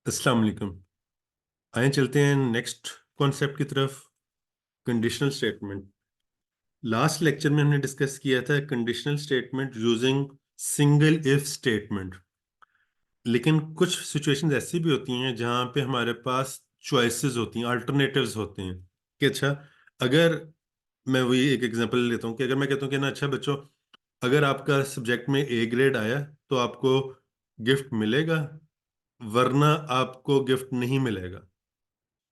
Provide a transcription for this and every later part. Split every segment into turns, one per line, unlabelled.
अस्सलाम वालेकुम। आइए चलते हैं नेक्स्ट कॉन्सेप्ट की तरफ। Conditional statement. लास्ट लेक्चर में हमने डिस्कस किया था conditional statement using single if statement. लेकिन कुछ सिचुएशंस ऐसी भी होती हैं जहां पे हमारे पास चॉइसेस होती हैं, अल्टरनेटिव्स होते हैं कि अच्छा, अगर मैं वही एक एग्जांपल लेता हूँ कि अगर मैं कहता हूँ कि ना अच्छा बच्चों, अगर आपका सब्जेक्ट में ए ग्रेड आया तो आपको गिफ्ट मिलेगा, वरना आपको गिफ्ट नहीं मिलेगा।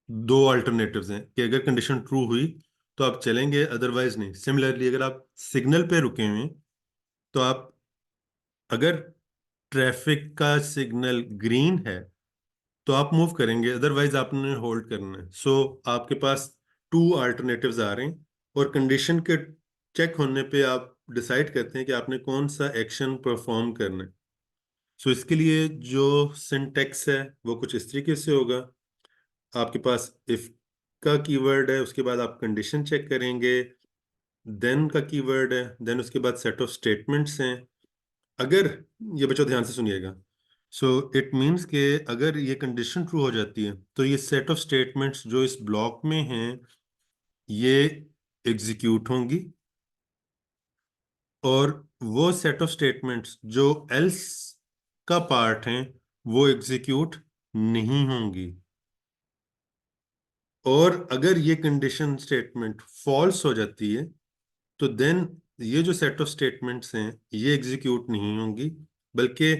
दो अल्टरनेटिव्स हैं कि अगर कंडीशन ट्रू हुई तो आप चलेंगे, अदरवाइज नहीं। सिमिलरली अगर आप सिग्नल पे रुके हुए हैं तो आप, अगर ट्रैफिक का सिग्नल ग्रीन है तो आप मूव करेंगे, अदरवाइज आपने होल्ड करना है। सो आपके पास टू अल्टरनेटिव्स आ रहे हैं और कंडीशन के चेक होने पे आप डिसाइड करते हैं कि आपने कौन सा एक्शन परफॉर्म करना है। सो इसके लिए जो सिंटेक्स है वो कुछ इस तरीके से होगा। आपके पास इफ का कीवर्ड है, उसके बाद आप कंडीशन चेक करेंगे, देन का कीवर्ड है, देन उसके बाद सेट ऑफ स्टेटमेंट्स हैं। अगर, ये बच्चों ध्यान से सुनिएगा, सो इट मीन्स के अगर ये कंडीशन ट्रू हो जाती है तो ये सेट ऑफ स्टेटमेंट्स जो इस ब्लॉक में हैं ये एग्जीक्यूट होंगी, और वो सेट ऑफ स्टेटमेंट्स जो एल्स का पार्ट हैं वो एग्जीक्यूट नहीं होंगी। और अगर ये कंडीशन स्टेटमेंट फॉल्स हो जाती है तो देन ये जो सेट ऑफ स्टेटमेंट्स हैं ये एग्जीक्यूट नहीं होंगी, बल्कि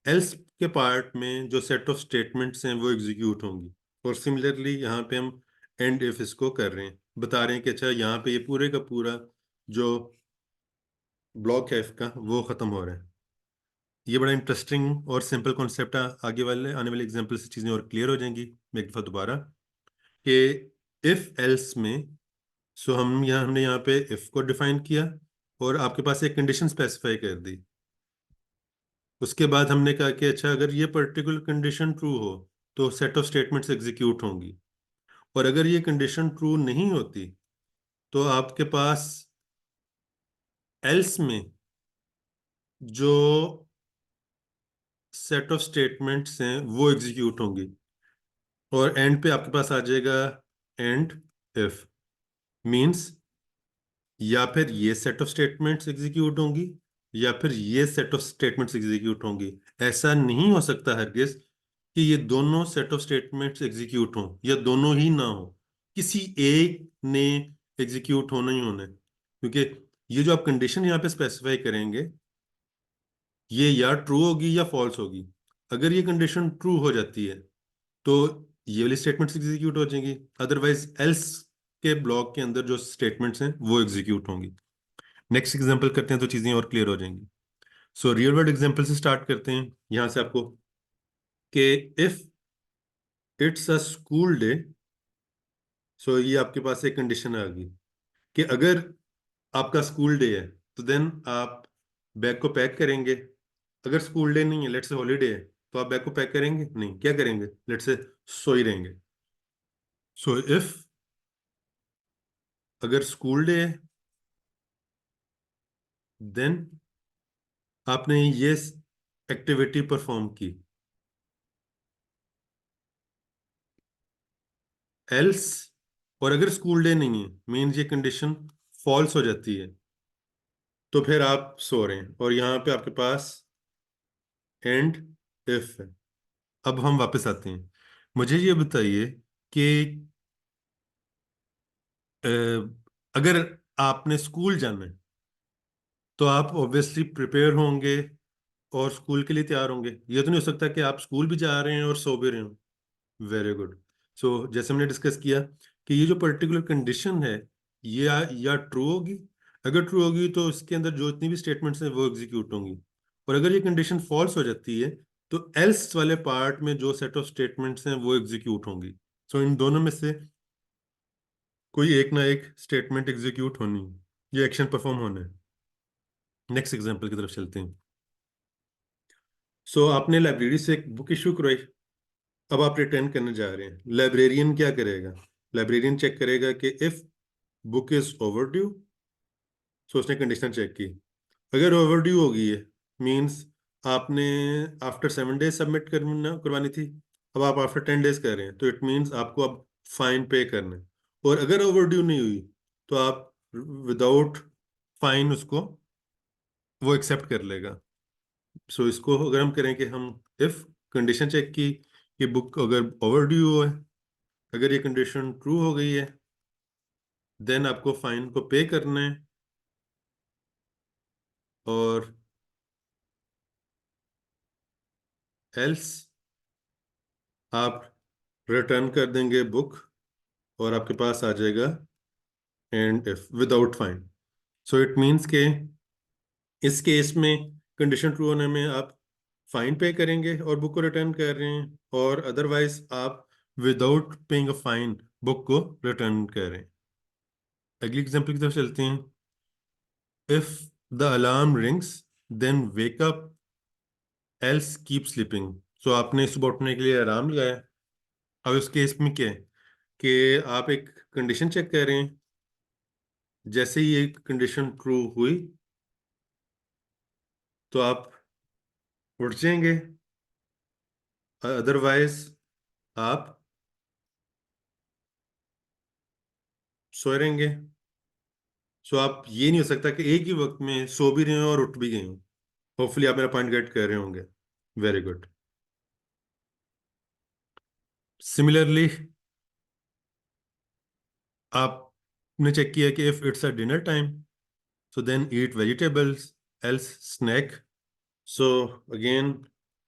एल्स के पार्ट में जो सेट ऑफ स्टेटमेंट्स हैं वो एग्जीक्यूट होंगी। और सिमिलरली यहाँ पे हम एंड इफ इसको कर रहे हैं, बता रहे हैं कि अच्छा यहाँ पे ये पूरे का पूरा जो ब्लॉक है इसका वो खत्म हो रहा है। ये बड़ा इंटरेस्टिंग और सिंपल कॉन्सेप्ट है। आगे वाले आने वाले एग्जाम्पल से चीज़ें और क्लियर हो जाएंगी। मैं एक दफ़ा दोबारा कि इफ एल्स में, सो हमने यहाँ पे इफ को डिफाइन किया और आपके पास एक कंडीशन स्पेसिफाई कर दी। उसके बाद हमने कहा कि अच्छा, अगर ये पर्टिकुलर कंडीशन ट्रू हो तो सेट ऑफ स्टेटमेंट्स एग्जीक्यूट होंगी, और अगर ये कंडीशन ट्रू नहीं होती तो आपके पास एल्स में जो सेट ऑफ स्टेटमेंट्स हैं वो एग्जीक्यूट होंगी, और एंड पे आपके पास आ जाएगा एंड इफ। मींस या फिर ये सेट ऑफ स्टेटमेंट्स एग्जीक्यूट होंगी या फिर ये सेट ऑफ स्टेटमेंट्स एग्जीक्यूट होंगी। ऐसा नहीं हो सकता हरगिज कि ये दोनों सेट ऑफ स्टेटमेंट्स एग्जीक्यूट हों या दोनों ही ना हो। किसी एक ने एग्जीक्यूट होना ही होना है, क्योंकि ये जो आप कंडीशन यहाँ पे स्पेसिफाई करेंगे ये या ट्रू होगी या फॉल्स होगी। अगर ये कंडीशन ट्रू हो जाती है तो ये वाली स्टेटमेंट्स एग्जीक्यूट हो जाएंगी, अदरवाइज एल्स के ब्लॉक के अंदर जो स्टेटमेंट्स हैं वो एग्जीक्यूट होंगी। नेक्स्ट एग्जांपल करते हैं तो चीजें और क्लियर हो जाएंगी। सो रियल वर्ल्ड एग्जांपल से स्टार्ट करते हैं यहां से आपको कि if it's a school day. So ये आपके पास एक कंडीशन आ गई कि अगर आपका स्कूल डे है तो देन आप बैग को पैक करेंगे। अगर स्कूल डे नहीं है, लेट्स से हॉलीडे है, तो आप बैग को पैक करेंगे नहीं, क्या करेंगे, लेट्स से सो ही रहेंगे। सो इफ अगर स्कूल डे है देन आपने ये एक्टिविटी परफॉर्म की। एल्स, और अगर स्कूल डे नहीं है मीन्स ये कंडीशन फॉल्स हो जाती है, तो फिर आप सो रहे हैं और यहाँ पे आपके पास एंड इफ है। अब हम वापस आते हैं। मुझे ये बताइए कि अ, अगर आपने स्कूल जाना है तो आप ऑब्वियसली प्रिपेयर होंगे और स्कूल के लिए तैयार होंगे। ये तो नहीं हो सकता कि आप स्कूल भी जा रहे हैं और सो भी रहे हो। Very good. सो जैसे हमने डिस्कस किया कि ये जो पर्टिकुलर कंडीशन है ये या ट्रू होगी। अगर ट्रू होगी तो इसके अंदर जो इतनी भी स्टेटमेंट्स हैं वो एग्जीक्यूट होंगी, और अगर ये कंडीशन फॉल्स हो जाती है तो एल्स वाले पार्ट में जो सेट ऑफ स्टेटमेंट्स हैं वो एग्जीक्यूट होंगी। सो इन दोनों में से कोई एक ना एक स्टेटमेंट एग्जीक्यूट होनी है, ये एक्शन परफॉर्म होना है। नेक्स्ट एग्जाम्पल की तरफ चलते हैं। सो आपने लाइब्रेरी से एक बुक इशू करवाई, अब आप रिटर्न करने जा रहे हैं। लाइब्रेरियन क्या करेगा, लाइब्रेरियन चेक करेगा कि इफ बुक इज ओवरड्यू। सो उसने कंडीशन चेक की, अगर ओवरड्यू हो गई है मींस आपने आफ्टर 7 डेज सबमिट करवानी थी, अब आप आफ्टर 10 days कर रहे हैं, तो इट मीन्स आपको अब फाइन पे करना है। और अगर ओवरड्यू नहीं हुई तो आप विदाउट फाइन उसको वो एक्सेप्ट कर लेगा। सो इसको अगर हम करें कि हम इफ कंडीशन चेक की कि बुक अगर ओवरड्यू है, अगर ये कंडीशन ट्रू हो गई है, देन आपको फाइन को पे करना है, और एल्स आप रिटर्न कर देंगे बुक, और आपके पास आ जाएगा and if without fine. So it means के इस केस में कंडीशन ट्रू होने में आप फाइन पे करेंगे और बुक को रिटर्न कर रहे हैं, और अदरवाइज आप without paying a fine book को रिटर्न कर रहे हैं। अगली एग्जांपल की तरफ चलते हैं। If the alarm rings then wake up, else keep sleeping. So आपने सुबह उठने के लिए अलार्म लगाया। अब इस केस में क्या है कि आप एक कंडीशन चेक कर रहे हैं, जैसे ही एक कंडीशन ट्रू हुई तो आप उठ जाएंगे, अदरवाइज आप सोए रहेंगे। सो आप ये नहीं हो सकता कि एक ही वक्त में सो भी रहे हो और उठ भी गए हो। होपफुली आप मेरा पॉइंट गेट कर रहे होंगे। Very good. सिमिलरली आपने चेक किया कि if it's a dinner time, so then eat vegetables, else snack. So again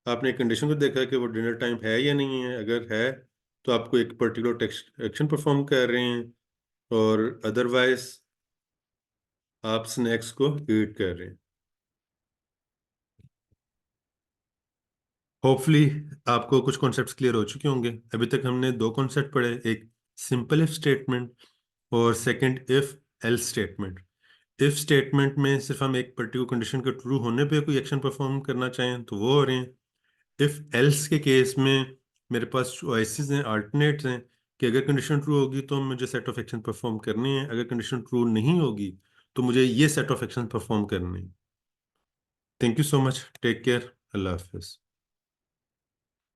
आपने कंडीशन को देखा कि वो डिनर टाइम है या नहीं है। अगर है तो आपको एक पर्टिकुलर एक्शन परफॉर्म कर रहे हैं, और अदरवाइज आप स्नैक्स को ईट कर रहे हैं। होपफुली आपको कुछ कॉन्सेप्ट्स क्लियर हो चुके होंगे। अभी तक हमने दो कॉन्सेप्ट पढ़े, एक सिंपल इफ स्टेटमेंट और second if else statement. If statement में सिर्फ हम एक पर्टिकुलर कंडीशन के ट्रू होने पे कोई एक्शन परफॉर्म करना चाहें तो वो हो रहे हैं। इफ एल्स के केस में मेरे पास चॉइसेस हैं, अल्टरनेट्स हैं, कि अगर कंडीशन ट्रू होगी तो मुझे सेट ऑफ एक्शन परफॉर्म करनी है, अगर कंडीशन ट्रू नहीं होगी तो मुझे ये सेट ऑफ एक्शन परफॉर्म करने हैं। Thank you so much, take care, अल्लाह हाफिज।